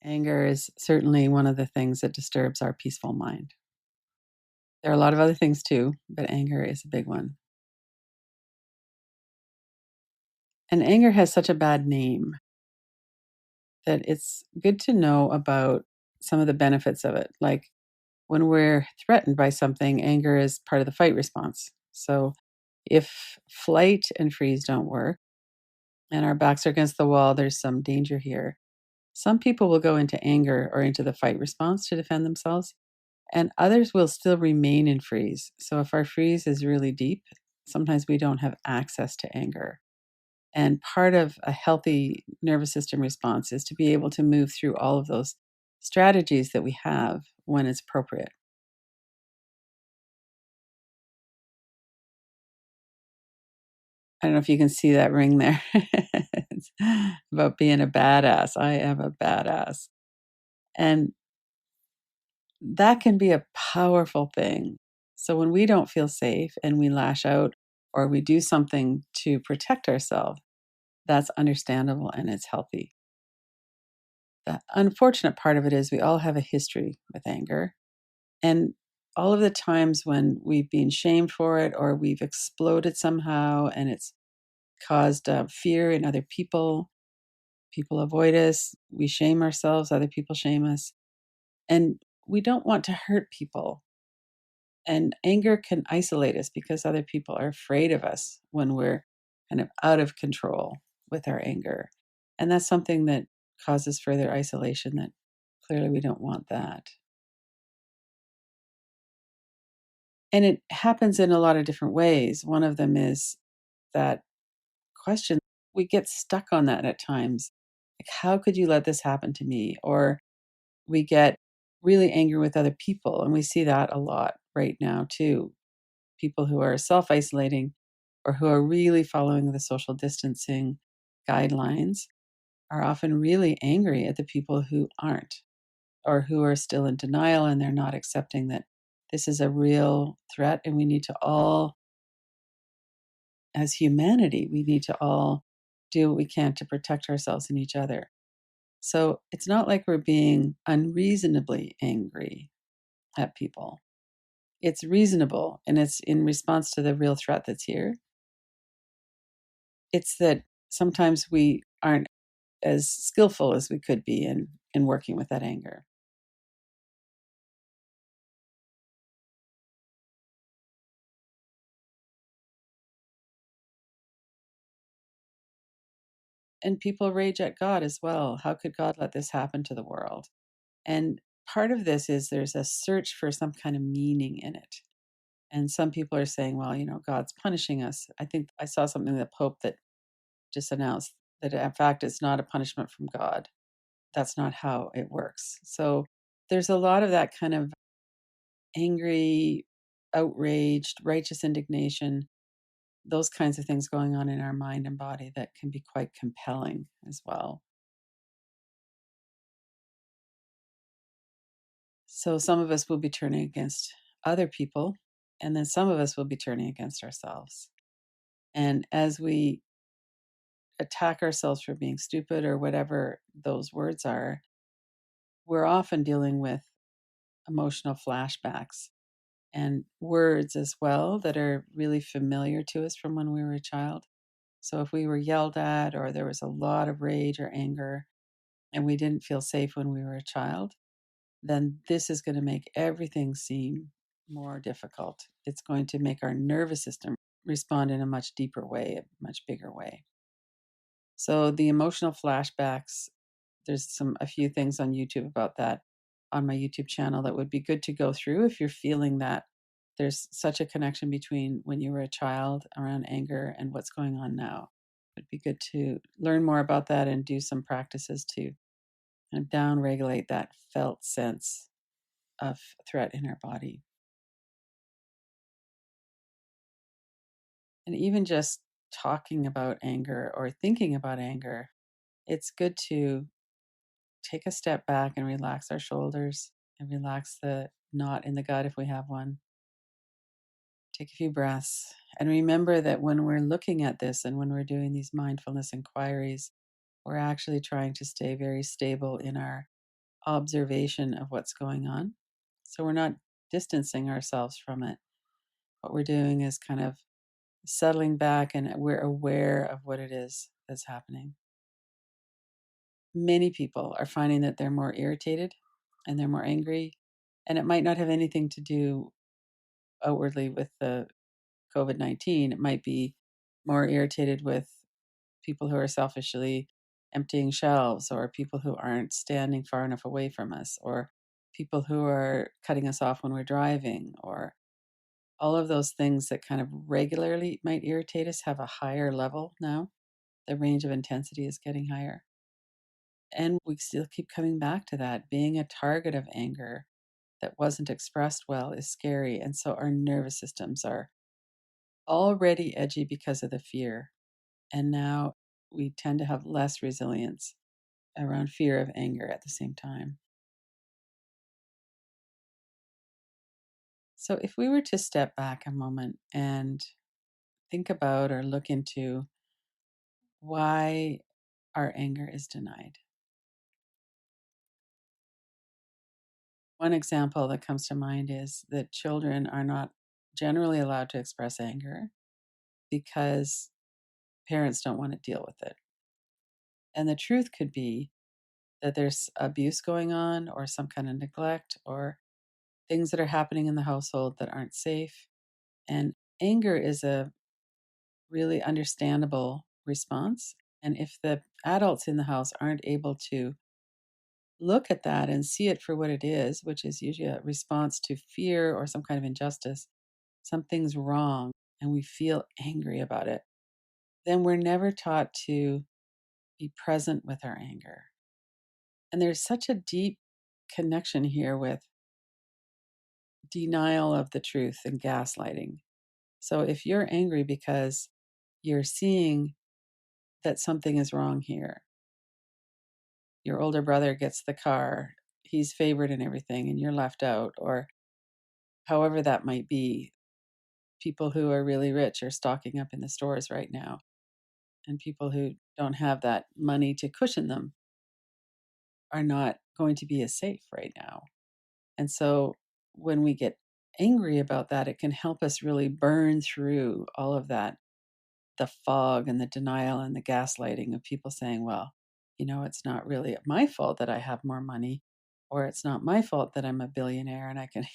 Anger is certainly one of the things that disturbs our peaceful mind. There are a lot of other things too, but anger is a big one. And anger has such a bad name that it's good to know about some of the benefits of it. Like when we're threatened by something, anger is part of the fight response. So if flight and freeze don't work and our backs are against the wall, there's some danger here. Some people will go into anger or into the fight response to defend themselves, and others will still remain in freeze. So if our freeze is really deep, sometimes we don't have access to anger. And part of a healthy nervous system response is to be able to move through all of those strategies that we have when it's appropriate. I don't know if you can see that ring there. It's about being a badass. I am a badass. And that can be a powerful thing. So when we don't feel safe and we lash out or we do something to protect ourselves, that's understandable and it's healthy. The unfortunate part of it is we all have a history with anger. And all of the times when we've been shamed for it or we've exploded somehow and it's caused fear in other people, people avoid us, we shame ourselves, other people shame us. And we don't want to hurt people. And anger can isolate us because other people are afraid of us when we're kind of out of control with our anger. And that's something that causes further isolation that clearly we don't want that. And it happens in a lot of different ways. One of them is that question. We get stuck on that at times. Like, how could you let this happen to me? Or we get really angry with other people. And we see that a lot right now, too. People who are self isolating or who are really following the social distancing guidelines are often really angry at the people who aren't or who are still in denial and they're not accepting that this is a real threat and we need to all, as humanity, we need to all do what we can to protect ourselves and each other. So it's not like we're being unreasonably angry at people. It's reasonable and it's in response to the real threat that's here. It's that sometimes we aren't as skillful as we could be in working with that anger. And people rage at God as well. How could God let this happen to the world? And part of this is there's a search for some kind of meaning in it. And some people are saying, well, God's punishing us. I think I saw something in the Pope that just announced that in fact it's not a punishment from God. That's not how it works. So there's a lot of that kind of angry, outraged, righteous indignation, those kinds of things going on in our mind and body that can be quite compelling as well. So some of us will be turning against other people, and then some of us will be turning against ourselves. And as we attack ourselves for being stupid or whatever those words are, we're often dealing with emotional flashbacks and words as well that are really familiar to us from when we were a child. So if we were yelled at or there was a lot of rage or anger and we didn't feel safe when we were a child, then this is going to make everything seem more difficult. It's going to make our nervous system respond in a much deeper way, a much bigger way. So the emotional flashbacks, there's a few things on YouTube about that on my YouTube channel that would be good to go through if you're feeling that there's such a connection between when you were a child around anger and what's going on now. It'd be good to learn more about that and do some practices to kind of down regulate that felt sense of threat in our body. And even just talking about anger or thinking about anger, it's good to take a step back and relax our shoulders and relax the knot in the gut if we have one. Take a few breaths and remember that when we're looking at this and when we're doing these mindfulness inquiries, we're actually trying to stay very stable in our observation of what's going on. So we're not distancing ourselves from it. What we're doing is kind of settling back and we're aware of what it is that's happening. Many people are finding that they're more irritated and they're more angry. And it might not have anything to do outwardly with the COVID-19. It might be more irritated with people who are selfishly emptying shelves, or people who aren't standing far enough away from us, or people who are cutting us off when we're driving, or all of those things that kind of regularly might irritate us have a higher level now. The range of intensity is getting higher. And we still keep coming back to that. Being a target of anger that wasn't expressed well is scary. And so our nervous systems are already edgy because of the fear. And now we tend to have less resilience around fear of anger at the same time. So if we were to step back a moment and think about or look into why our anger is denied. One example that comes to mind is that children are not generally allowed to express anger because parents don't want to deal with it. And the truth could be that there's abuse going on, or some kind of neglect, or things that are happening in the household that aren't safe. And anger is a really understandable response. And if the adults in the house aren't able to look at that and see it for what it is, which is usually a response to fear or some kind of injustice, something's wrong, and we feel angry about it, then we're never taught to be present with our anger. And there's such a deep connection here with denial of the truth and gaslighting. So if you're angry because you're seeing that something is wrong here, your older brother gets the car, he's favored in everything, and you're left out, or however that might be. People who are really rich are stocking up in the stores right now, and people who don't have that money to cushion them are not going to be as safe right now. And so when we get angry about that, it can help us really burn through all of that, the fog and the denial and the gaslighting of people saying, well, it's not really my fault that I have more money, or it's not my fault that I'm a billionaire and I can,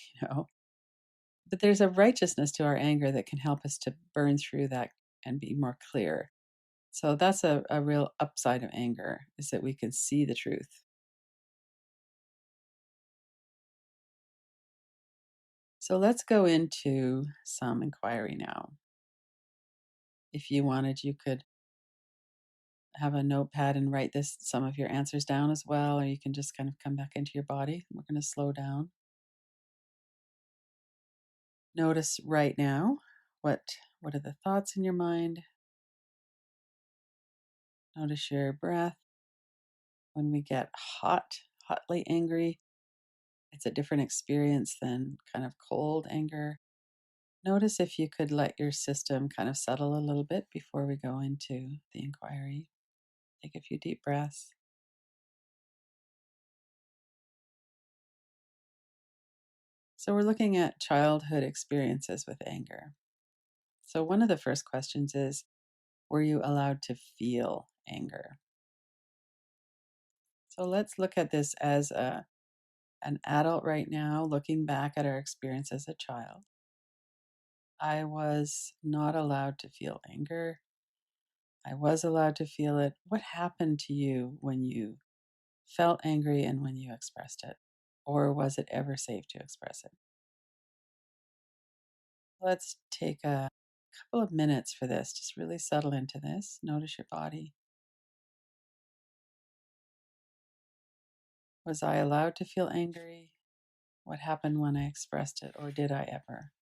but there's a righteousness to our anger that can help us to burn through that and be more clear. So that's a real upside of anger, is that we can see the truth. So let's go into some inquiry now. If you wanted, you could have a notepad and write some of your answers down as well, or you can just kind of come back into your body. We're going to slow down. Notice right now what are the thoughts in your mind. Notice your breath. When we get hotly angry, it's a different experience than kind of cold anger. Notice if you could let your system kind of settle a little bit before we go into the inquiry. Take a few deep breaths. So we're looking at childhood experiences with anger. So one of the first questions is, were you allowed to feel anger? So let's look at this as an adult right now, looking back at our experience as a child. I was not allowed to feel anger. I was allowed to feel it. What happened to you when you felt angry and when you expressed it? Or was it ever safe to express it? Let's take a couple of minutes for this. Just really settle into this. Notice your body. Was I allowed to feel angry? What happened when I expressed it, or did I ever?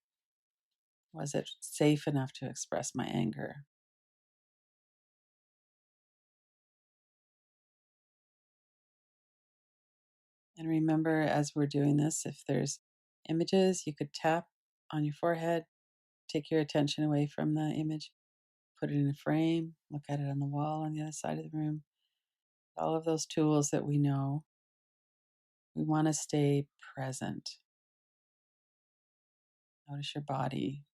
Was it safe enough to express my anger? And remember, as we're doing this, if there's images, you could tap on your forehead, take your attention away from the image, put it in a frame, look at it on the wall on the other side of the room. All of those tools that we know. We want to stay present. Notice your body.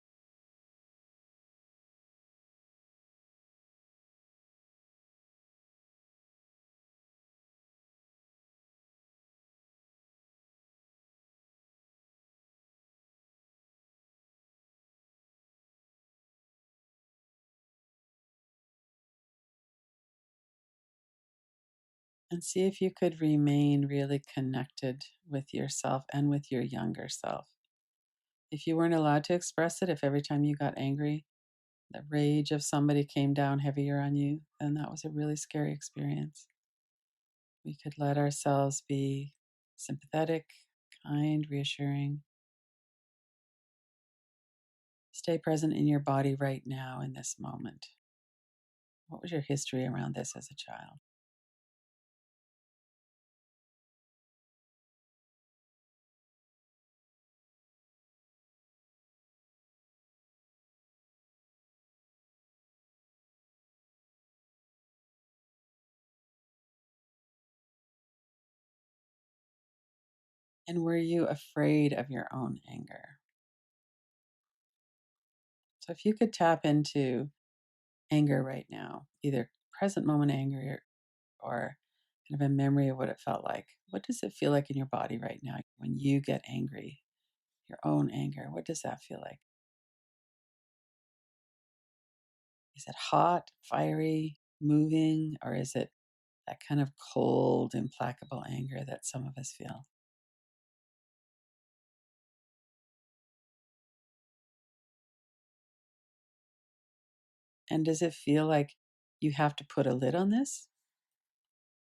And see if you could remain really connected with yourself and with your younger self. If you weren't allowed to express it, if every time you got angry, the rage of somebody came down heavier on you, then that was a really scary experience. We could let ourselves be sympathetic, kind, reassuring. Stay present in your body right now in this moment. What was your history around this as a child? And were you afraid of your own anger? So if you could tap into anger right now, either present moment anger or kind of a memory of what it felt like. What does it feel like in your body right now when you get angry? Your own anger, what does that feel like? Is it hot, fiery, moving, or is it that kind of cold, implacable anger that some of us feel? And does it feel like you have to put a lid on this?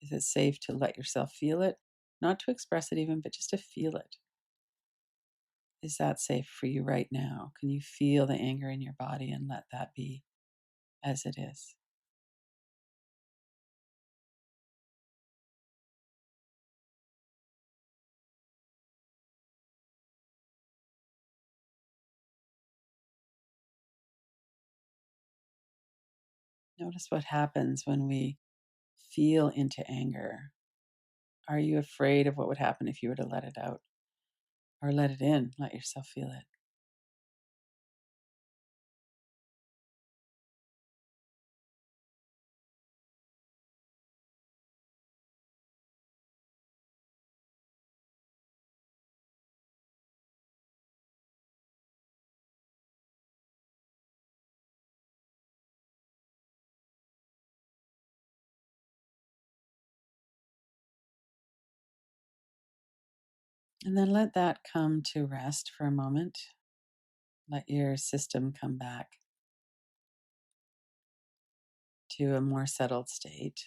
Is it safe to let yourself feel it? Not to express it even, but just to feel it. Is that safe for you right now? Can you feel the anger in your body and let that be as it is? Notice what happens when we feel into anger. Are you afraid of what would happen if you were to let it out or let it in? Let yourself feel it. And then let that come to rest for a moment. Let your system come back to a more settled state.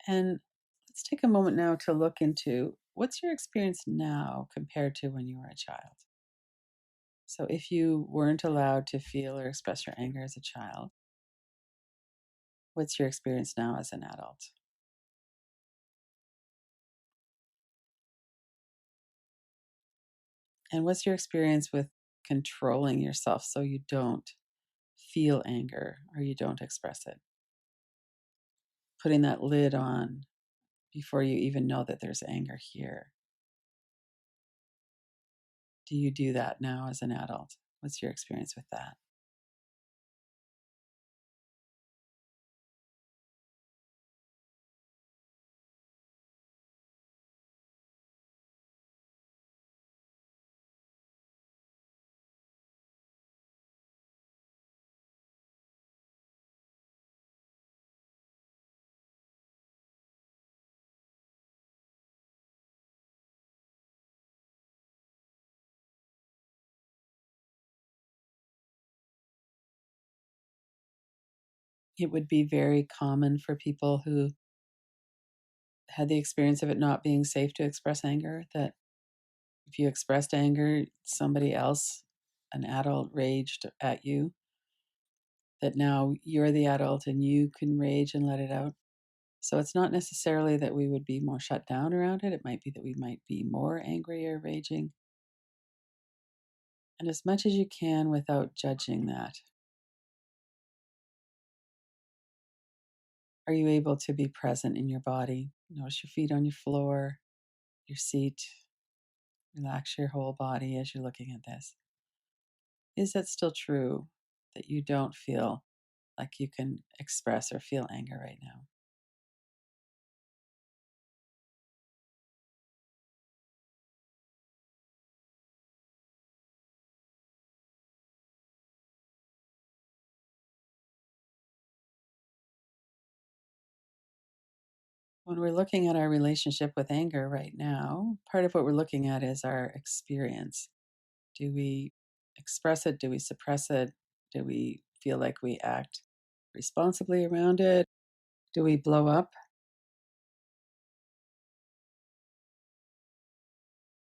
And let's take a moment now to look into what's your experience now compared to when you were a child. So, if you weren't allowed to feel or express your anger as a child, what's your experience now as an adult? And what's your experience with controlling yourself so you don't feel anger or you don't express it? Putting that lid on before you even know that there's anger here. Do you do that now as an adult? What's your experience with that? It would be very common for people who had the experience of it not being safe to express anger, that if you expressed anger, somebody else, an adult, raged at you, that now you're the adult and you can rage and let it out. So it's not necessarily that we would be more shut down around it. It might be that we might be more angry or raging. And as much as you can without judging that, are you able to be present in your body? Notice your feet on your floor. your seat. Relax your whole body as you're looking at this. Is it still true that you don't feel like you can express or feel anger right now? When we're looking at our relationship with anger right now, part of what we're looking at is our experience. Do we express it? Do we suppress it? Do we feel like we act responsibly around it? Do we blow up?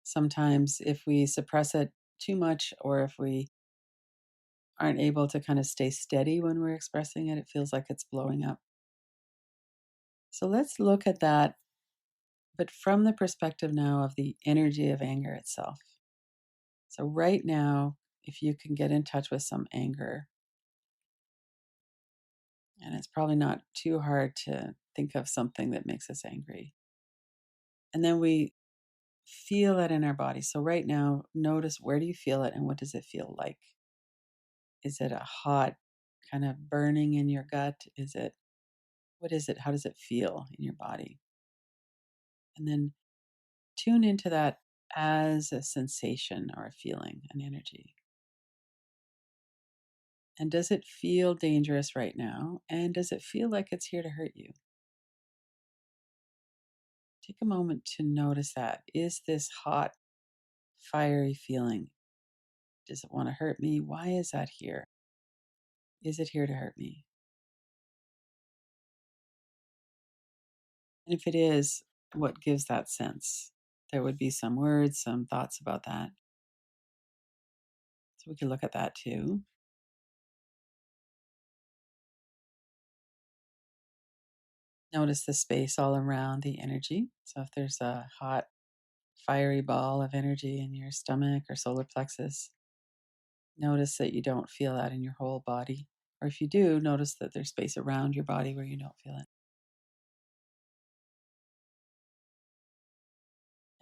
Sometimes, if we suppress it too much, or if we aren't able to kind of stay steady when we're expressing it, it feels like it's blowing up. So let's look at that, but from the perspective now of the energy of anger itself. So, right now, if you can get in touch with some anger, and it's probably not too hard to think of something that makes us angry. And then we feel it in our body. So, right now, notice, where do you feel it and what does it feel like? Is it a hot kind of burning in your gut? What is it? How does it feel in your body? And then tune into that as a sensation or a feeling, an energy. And does it feel dangerous right now? And does it feel like it's here to hurt you? Take a moment to notice that. Is this hot, fiery feeling? Does it want to hurt me? Why is that here? Is it here to hurt me? And if it is, what gives that sense? There would be some words, some thoughts about that. So we can look at that too. Notice the space all around the energy. So if there's a hot, fiery ball of energy in your stomach or solar plexus, notice that you don't feel that in your whole body. Or if you do, notice that there's space around your body where you don't feel it.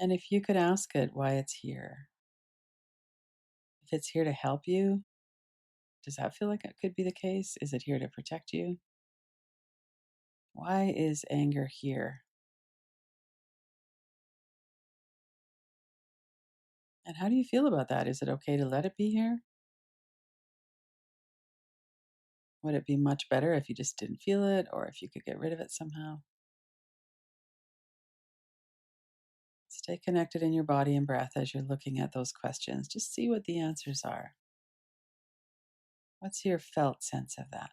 And if you could ask it why it's here, if it's here to help you, does that feel like it could be the case? Is it here to protect you? Why is anger here? And how do you feel about that? Is it okay to let it be here? Would it be much better if you just didn't feel it, or if you could get rid of it somehow? Stay connected in your body and breath as you're looking at those questions. Just see what the answers are. What's your felt sense of that?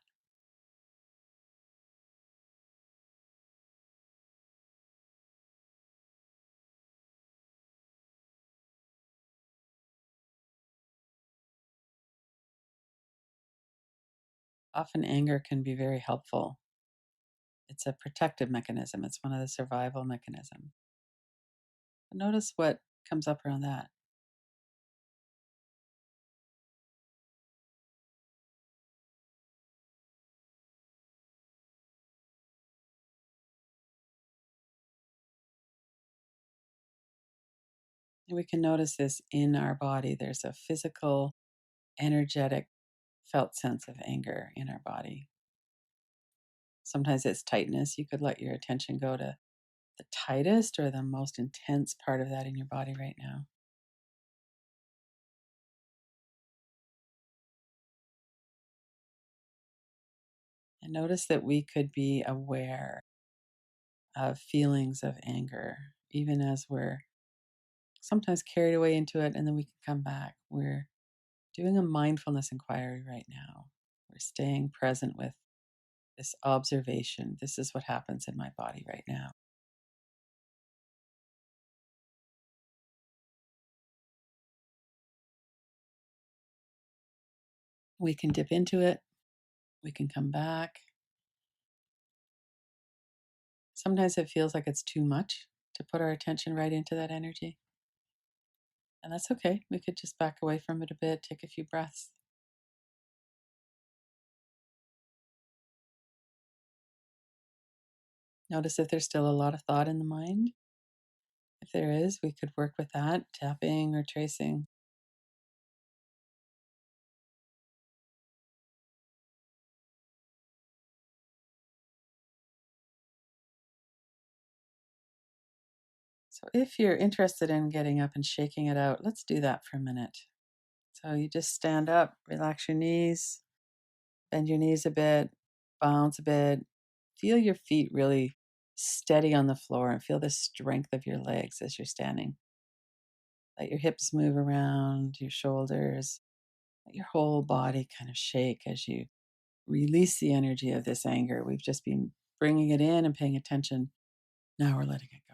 Often anger can be very helpful. It's a protective mechanism, it's one of the survival mechanisms. Notice what comes up around that. And we can notice this in our body. There's a physical, energetic, felt sense of anger in our body. Sometimes it's tightness. You could let your attention go to the tightest or the most intense part of that in your body right now. And notice that we could be aware of feelings of anger, even as we're sometimes carried away into it, and then we can come back. We're doing a mindfulness inquiry right now. We're staying present with this observation. This is what happens in my body right now. We can dip into it, we can come back. Sometimes it feels like it's too much to put our attention right into that energy. And that's okay. We could just back away from it a bit, take a few breaths. Notice if there's still a lot of thought in the mind. If there is, we could work with that, tapping or tracing. So if you're interested in getting up and shaking it out, let's do that for a minute. So you just stand up, relax your knees, bend your knees a bit, bounce a bit. Feel your feet really steady on the floor and feel the strength of your legs as you're standing. Let your hips move around, your shoulders, let your whole body kind of shake as you release the energy of this anger. We've just been bringing it in and paying attention. Now we're letting it